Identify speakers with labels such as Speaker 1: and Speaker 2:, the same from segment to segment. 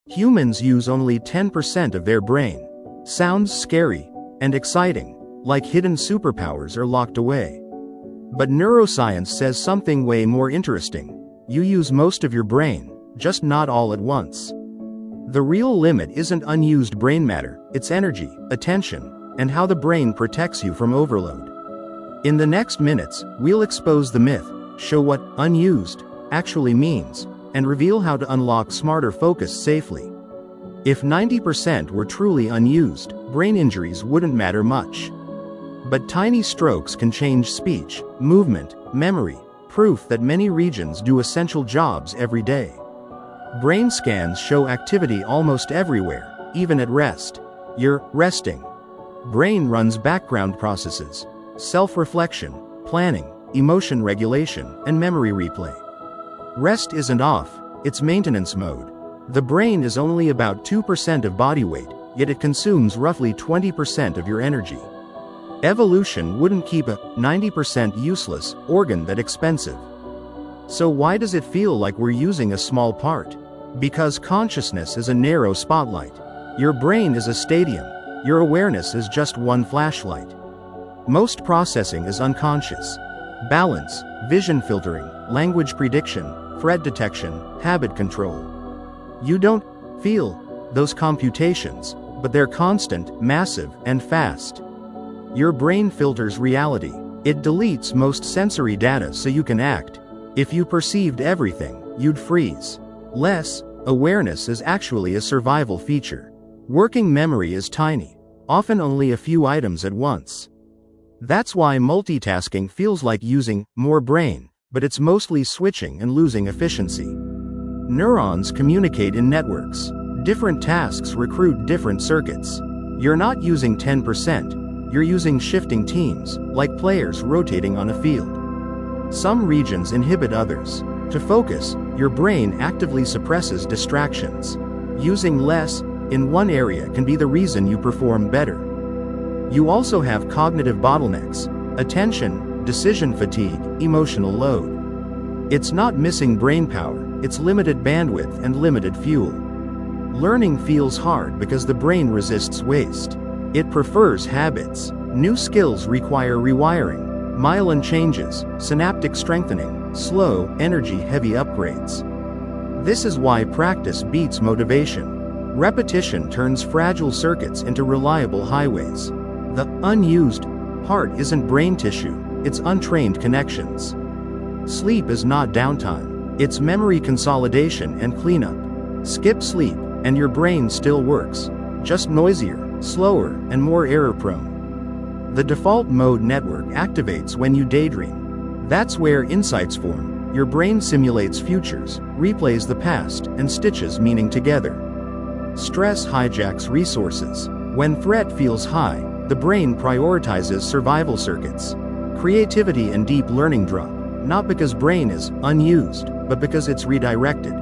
Speaker 1: Humans use only 10% of their brain. Sounds scary and exciting, like hidden superpowers are locked away. But neuroscience says something way more interesting. You use most of your brain, just not all at once. The real limit isn't unused brain matter, it's energy, attention, and how the brain protects you from overload. In the next minutes, we'll expose the myth, show what unused actually means, and reveal how to unlock smarter focus safely. If 90% were truly unused, brain injuries wouldn't matter much. But tiny strokes can change speech, movement, memory, proof that many regions do essential jobs every day. Brain scans show activity almost everywhere, even at rest. You're resting. Brain runs background processes, self-reflection, planning, emotion regulation, and memory replay. Rest isn't off, it's maintenance mode. The brain is only about 2% of body weight, yet it consumes roughly 20% of your energy. Evolution wouldn't keep a 90% useless organ that expensive. So why does it feel like we're using a small part? Because consciousness is a narrow spotlight. Your brain is a stadium. Your awareness is just one flashlight. Most processing is unconscious. Balance, vision filtering, language prediction, threat detection, habit control. You don't feel those computations, but they're constant, massive, and fast. Your brain filters reality. It deletes most sensory data so you can act. If you perceived everything, you'd freeze. Less awareness is actually a survival feature. Working memory is tiny, often only a few items at once. That's why multitasking feels like using more brain, but it's mostly switching and losing efficiency. Neurons communicate in networks. Different tasks recruit different circuits. You're not using 10%. You're using shifting teams, like players rotating on a field. Some regions inhibit others. To focus, your brain actively suppresses distractions. Using less in one area can be the reason you perform better. You also have cognitive bottlenecks: attention, decision fatigue, emotional load. It's not missing brain power, it's limited bandwidth and limited fuel. Learning feels hard because the brain resists waste. It prefers habits. New skills require rewiring, myelin changes, synaptic strengthening, slow, energy-heavy upgrades. This is why practice beats motivation. Repetition turns fragile circuits into reliable highways. The unused part isn't brain tissue, it's untrained connections. Sleep is not downtime, it's memory consolidation and cleanup. Skip sleep, and your brain still works, just noisier, slower, and more error-prone. The default mode network activates when you daydream. That's where insights form. Your brain simulates futures, replays the past, and stitches meaning together. Stress hijacks resources. When threat feels high, the brain prioritizes survival circuits. Creativity and deep learning drop, not because brain is unused, but because it's redirected.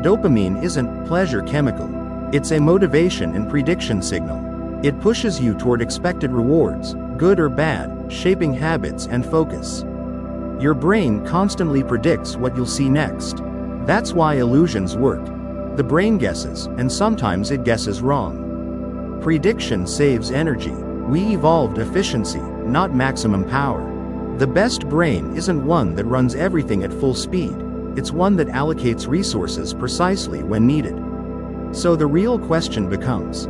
Speaker 1: Dopamine isn't pleasure chemical. It's a motivation and prediction signal. It pushes you toward expected rewards, good or bad, shaping habits and focus. Your brain constantly predicts what you'll see next. That's why illusions work. The brain guesses, and sometimes it guesses wrong. Prediction saves energy. We evolved efficiency, not maximum power. The best brain isn't one that runs everything at full speed. It's one that allocates resources precisely when needed. So the real question becomes,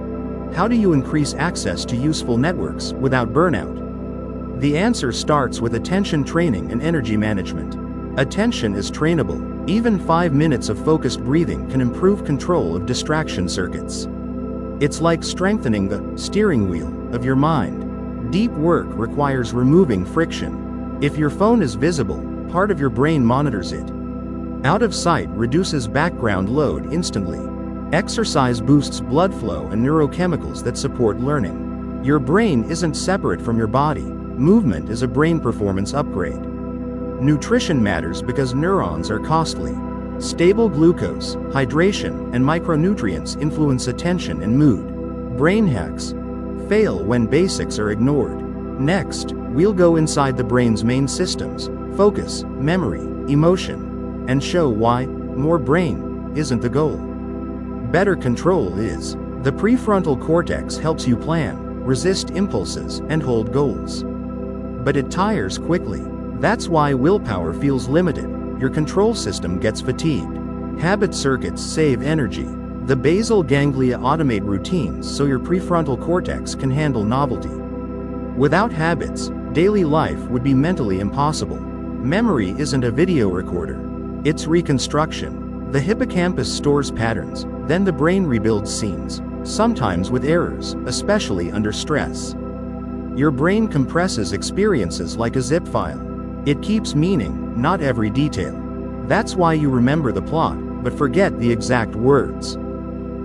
Speaker 1: how do you increase access to useful networks without burnout? The answer starts with attention training and energy management. Attention is trainable. Even 5 minutes of focused breathing can improve control of distraction circuits. It's like strengthening the steering wheel of your mind. Deep work requires removing friction. If your phone is visible, part of your brain monitors it. Out of sight reduces background load instantly. Exercise boosts blood flow and neurochemicals that support learning. Your brain isn't separate from your body. Movement is a brain performance upgrade. Nutrition matters because neurons are costly. Stable glucose, hydration, and micronutrients influence attention and mood. Brain hacks fail when basics are ignored. Next, we'll go inside the brain's main systems: focus, memory, emotion, and show why more brain isn't the goal. Better control is. The prefrontal cortex helps you plan, resist impulses, and hold goals. But it tires quickly. That's why willpower feels limited. Your control system gets fatigued. Habit circuits save energy. The basal ganglia automate routines so your prefrontal cortex can handle novelty. Without habits, daily life would be mentally impossible. Memory isn't a video recorder. It's reconstruction. The hippocampus stores patterns, then the brain rebuilds scenes, sometimes with errors, especially under stress. Your brain compresses experiences like a zip file. It keeps meaning, not every detail. That's why you remember the plot, but forget the exact words.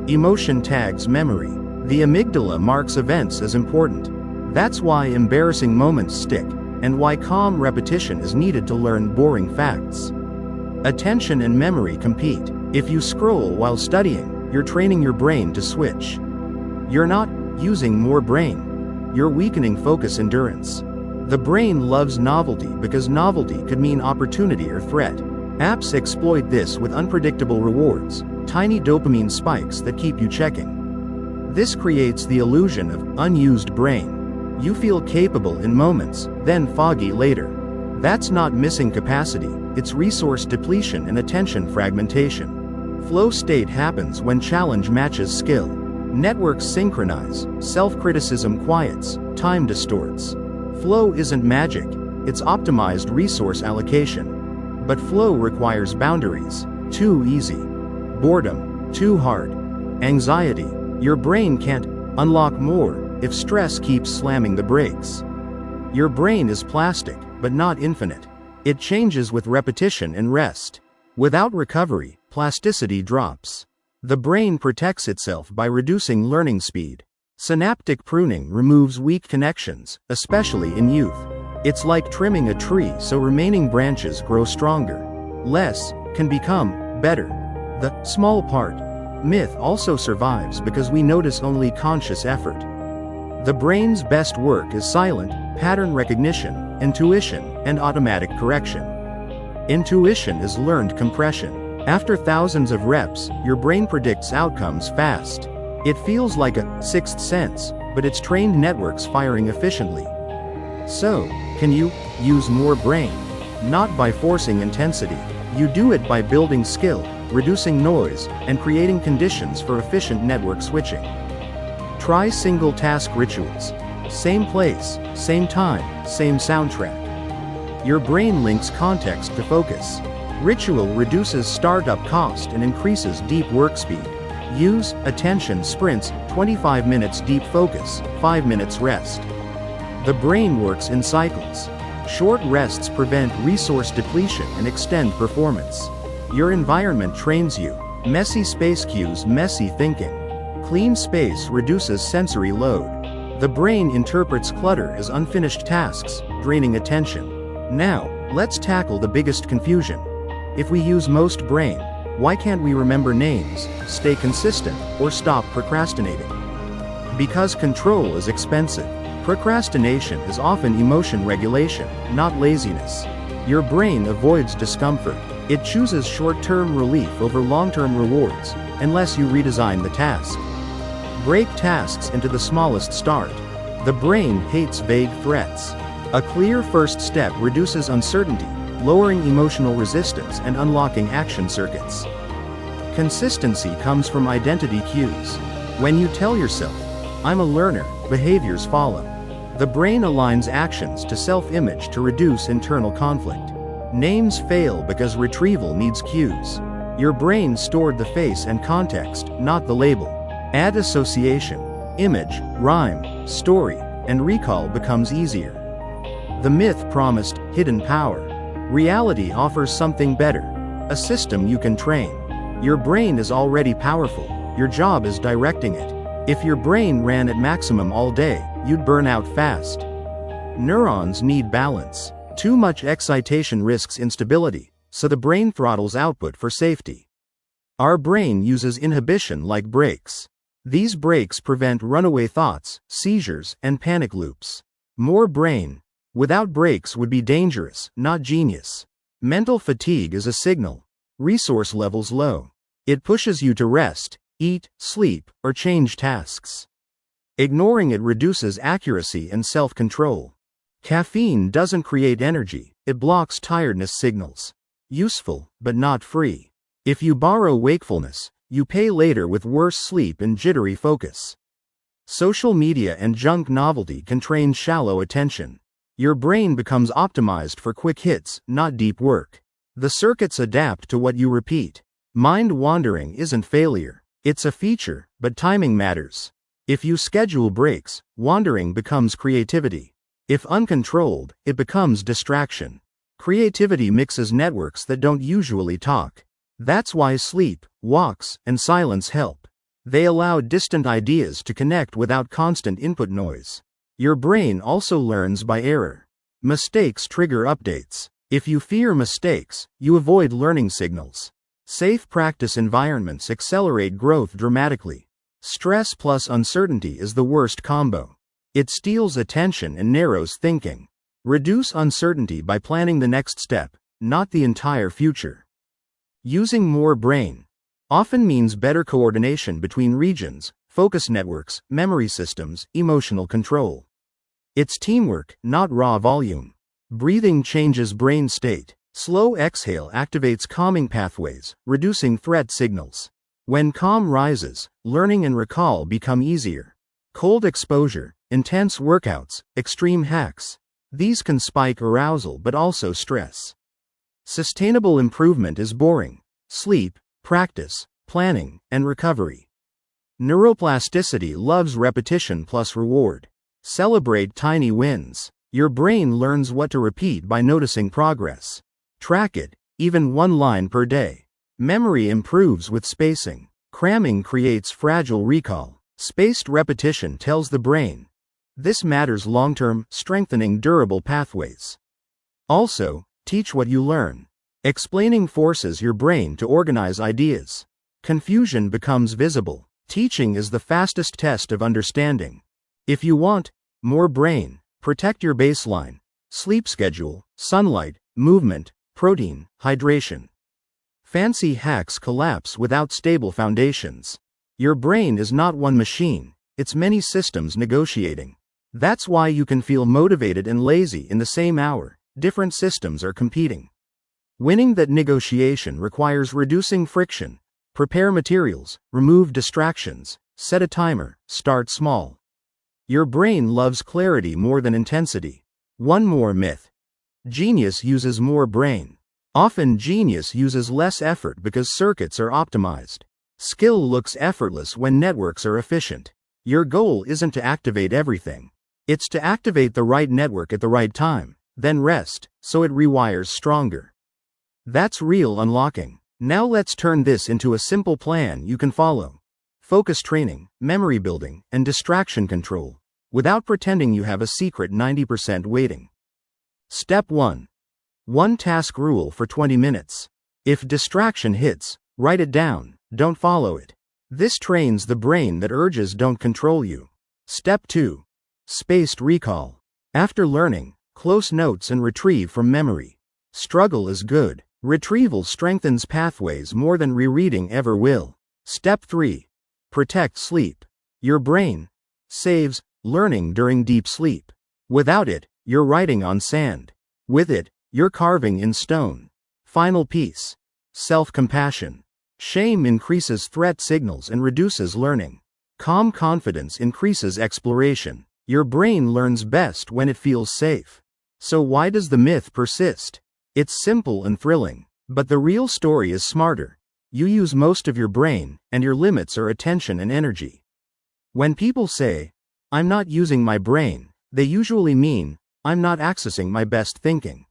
Speaker 1: Emotion tags memory. The amygdala marks events as important. That's why embarrassing moments stick, and why calm repetition is needed to learn boring facts. Attention and memory compete. If you scroll while studying, you're training your brain to switch. You're not using more brain. You're weakening focus endurance. The brain loves novelty because novelty could mean opportunity or threat. Apps exploit this with unpredictable rewards, tiny dopamine spikes that keep you checking. This creates the illusion of unused brain. You feel capable in moments, then foggy later. That's not missing capacity, it's resource depletion and attention fragmentation. Flow state happens when challenge matches skill. Networks synchronize, self-criticism quiets, time distorts. Flow isn't magic, it's optimized resource allocation. But flow requires boundaries. Too easy. Boredom. Too hard. Anxiety. Your brain can't unlock more if stress keeps slamming the brakes. Your brain is plastic, but not infinite. It changes with repetition and rest. Without recovery, plasticity drops. The brain protects itself by reducing learning speed. Synaptic pruning removes weak connections, especially in youth. It's like trimming a tree so remaining branches grow stronger. Less can become better. The small part myth also survives because we notice only conscious effort. The brain's best work is silent, pattern recognition, intuition, and automatic correction. Intuition is learned compression. After thousands of reps, your brain predicts outcomes fast. It feels like a sixth sense, but it's trained networks firing efficiently. So, can you use more brain? Not by forcing intensity. You do it by building skill, reducing noise, and creating conditions for efficient network switching. Try single task rituals. Same place, same time, same soundtrack. Your brain links context to focus. Ritual reduces startup cost and increases deep work speed. Use attention sprints, 25 minutes deep focus, 5 minutes rest. The brain works in cycles. Short rests prevent resource depletion and extend performance. Your environment trains you. Messy space cues messy thinking. Clean space reduces sensory load. The brain interprets clutter as unfinished tasks, draining attention. Now, let's tackle the biggest confusion. If we use most brain, why can't we remember names, stay consistent, or stop procrastinating? Because control is expensive. Procrastination is often emotion regulation, not laziness. Your brain avoids discomfort. It chooses short-term relief over long-term rewards, unless you redesign the task. Break tasks into the smallest start. The brain hates vague threats. A clear first step reduces uncertainty, lowering emotional resistance and unlocking action circuits. Consistency comes from identity cues. When you tell yourself, "I'm a learner," behaviors follow. The brain aligns actions to self-image to reduce internal conflict. Names fail because retrieval needs cues. Your brain stored the face and context, not the label. Add association, image, rhyme, story, and recall becomes easier. The myth promised hidden power. Reality offers something better. A system you can train. Your brain is already powerful. Your job is directing it. If your brain ran at maximum all day, you'd burn out fast. Neurons need balance. Too much excitation risks instability, so the brain throttles output for safety. Our brain uses inhibition like brakes. These brakes prevent runaway thoughts, seizures, and panic loops. More brain without brakes would be dangerous, not genius. Mental fatigue is a signal. Resource levels low. It pushes you to rest, eat, sleep, or change tasks. Ignoring it reduces accuracy and self-control. Caffeine doesn't create energy, it blocks tiredness signals. Useful, but not free. If you borrow wakefulness, you pay later with worse sleep and jittery focus. Social media and junk novelty can train shallow attention. Your brain becomes optimized for quick hits, not deep work. The circuits adapt to what you repeat. Mind wandering isn't failure. It's a feature, but timing matters. If you schedule breaks, wandering becomes creativity. If uncontrolled, it becomes distraction. Creativity mixes networks that don't usually talk. That's why sleep, walks, and silence help. They allow distant ideas to connect without constant input noise. Your brain also learns by error. Mistakes trigger updates. If you fear mistakes, you avoid learning signals. Safe practice environments accelerate growth dramatically. Stress plus uncertainty is the worst combo. It steals attention and narrows thinking. Reduce uncertainty by planning the next step, not the entire future. Using more brain often means better coordination between regions, focus networks, memory systems, emotional control. It's teamwork, not raw volume. Breathing changes brain state. Slow exhale activates calming pathways, reducing threat signals. When calm rises, learning and recall become easier. Cold exposure, intense workouts, extreme hacks. These can spike arousal but also stress. Sustainable improvement is boring. Sleep, practice, planning, and recovery. Neuroplasticity loves repetition plus reward. Celebrate tiny wins. Your brain learns what to repeat by noticing progress. Track it, even one line per day. Memory improves with spacing. Cramming creates fragile recall. Spaced repetition tells the brain, this matters long-term, strengthening durable pathways. Also, teach what you learn. Explaining forces your brain to organize ideas. Confusion becomes visible. Teaching is the fastest test of understanding. If you want more brain, protect your baseline. Sleep schedule, sunlight, movement, protein, hydration. Fancy hacks collapse without stable foundations. Your brain is not one machine, it's many systems negotiating. That's why you can feel motivated and lazy in the same hour. Different systems are competing. Winning that negotiation requires reducing friction. Prepare materials, remove distractions, set a timer, start small. Your brain loves clarity more than intensity. One more myth. Genius uses more brain. Often genius uses less effort because circuits are optimized. Skill looks effortless when networks are efficient. Your goal isn't to activate everything. It's to activate the right network at the right time, then rest, so it rewires stronger. That's real unlocking. Now let's turn this into a simple plan you can follow. Focus training, memory building, and distraction control, without pretending you have a secret 90% waiting. Step 1. One task rule for 20 minutes. If distraction hits, write it down, don't follow it. This trains the brain that urges don't control you. Step 2. Spaced recall. After learning, close notes and retrieve from memory. Struggle is good. Retrieval strengthens pathways more than rereading ever will. Step 3. Protect sleep. Your brain saves learning during deep sleep. Without it, you're writing on sand. With it, you're carving in stone. Final piece. Self-compassion. Shame increases threat signals and reduces learning. Calm confidence increases exploration. Your brain learns best when it feels safe. So why does the myth persist? It's simple and thrilling, but the real story is smarter. You use most of your brain, and your limits are attention and energy. When people say, I'm not using my brain, they usually mean, I'm not accessing my best thinking.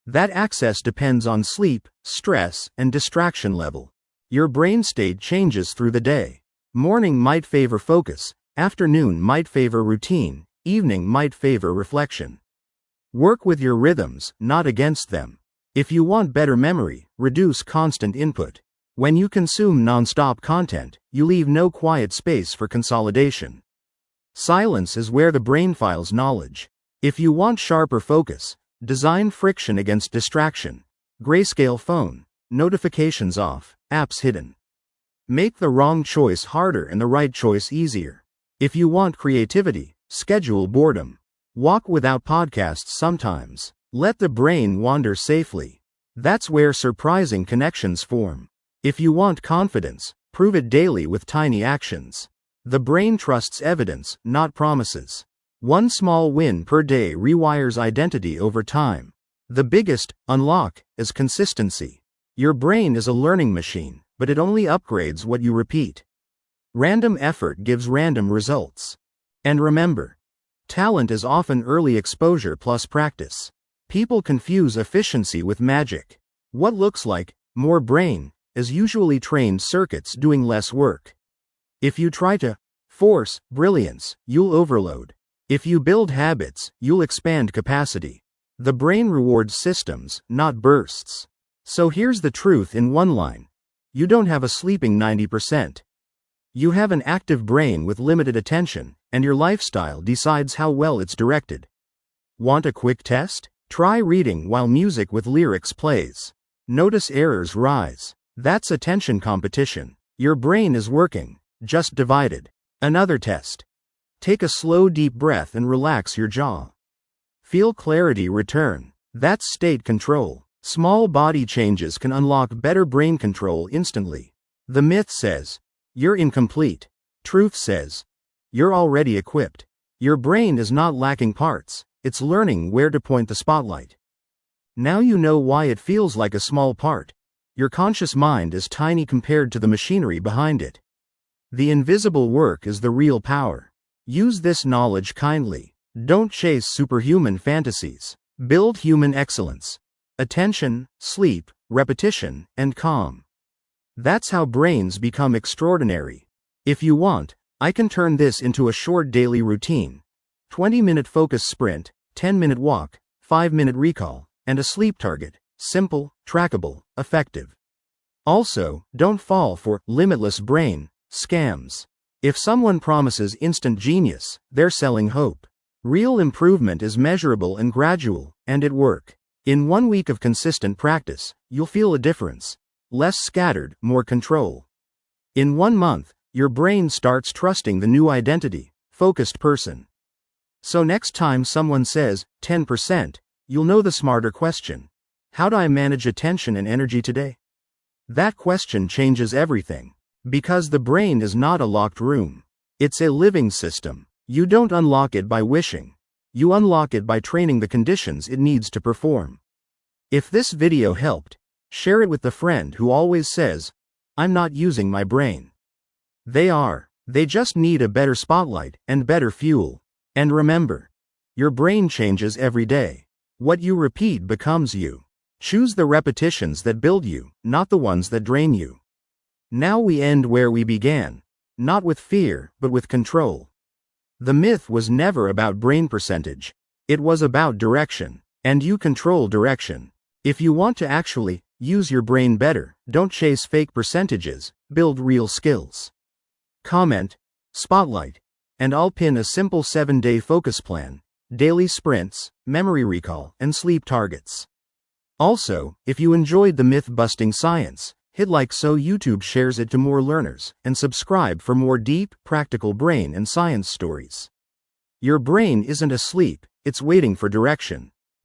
Speaker 1: That access depends on sleep, stress, and distraction level. Your brain state changes through the day. Morning might favor focus, afternoon might favor routine, evening might favor reflection. Work with your rhythms, not against them. If you want better memory, reduce constant input. When you consume non-stop content, you leave no quiet space for consolidation. Silence is where the brain files knowledge. If you want sharper focus, design friction against distraction. Grayscale phone, notifications off, apps hidden. Make the wrong choice harder and the right choice easier. If you want creativity, schedule boredom. Walk without podcasts sometimes. Let the brain wander safely. That's where surprising connections form. If you want confidence, prove it daily with tiny actions. The brain trusts evidence, not promises. One small win per day rewires identity over time. The biggest unlock is consistency. Your brain is a learning machine, but it only upgrades what you repeat. Random effort gives random results. And remember, talent is often early exposure plus practice. People confuse efficiency with magic. What looks like more brain is usually trained circuits doing less work. If you try to force brilliance, you'll overload. If you build habits, you'll expand capacity. The brain rewards systems, not bursts. So here's the truth in one line. You don't have a sleeping 90%. You have an active brain with limited attention, and your lifestyle decides how well it's directed. Want a quick test? Try reading while music with lyrics plays. Notice errors rise. That's attention competition. Your brain is working, just divided. Another test. Take a slow deep breath and relax your jaw. Feel clarity return. That's state control. Small body changes can unlock better brain control instantly. The myth says, you're incomplete. Truth says, you're already equipped. Your brain is not lacking parts, it's learning where to point the spotlight. Now you know why it feels like a small part. Your conscious mind is tiny compared to the machinery behind it. The invisible work is the real power. Use this knowledge kindly. Don't chase superhuman fantasies. Build human excellence. Attention, sleep, repetition, and calm. That's how brains become extraordinary. If you want, I can turn this into a short daily routine. 20-minute focus sprint, 10-minute walk, 5-minute recall, and a sleep target. Simple, trackable, effective. Also, don't fall for limitless brain scams. If someone promises instant genius, they're selling hope. Real improvement is measurable and gradual, and at work. In 1 week of consistent practice, you'll feel a difference. Less scattered, more control. In 1 month, your brain starts trusting the new identity, focused person. So next time someone says 10%, you'll know the smarter question. How do I manage attention and energy today? That question changes everything. Because the brain is not a locked room. It's a living system. You don't unlock it by wishing. You unlock it by training the conditions it needs to perform. If this video helped, share it with the friend who always says, I'm not using my brain. They are. They just need a better spotlight and better fuel. And remember, your brain changes every day. What you repeat becomes you. Choose the repetitions that build you, not the ones that drain you. Now we end where we began. Not with fear, but with control. The myth was never about brain percentage. It was about direction. And you control direction. If you want to actually use your brain better, don't chase fake percentages, build real skills. Comment, spotlight, and I'll pin a simple 7-day focus plan, daily sprints, memory recall, and sleep targets. Also, if you enjoyed the myth-busting science, hit like so YouTube shares it to more learners, and subscribe for more deep, practical brain and science stories. Your brain isn't asleep, it's waiting for direction.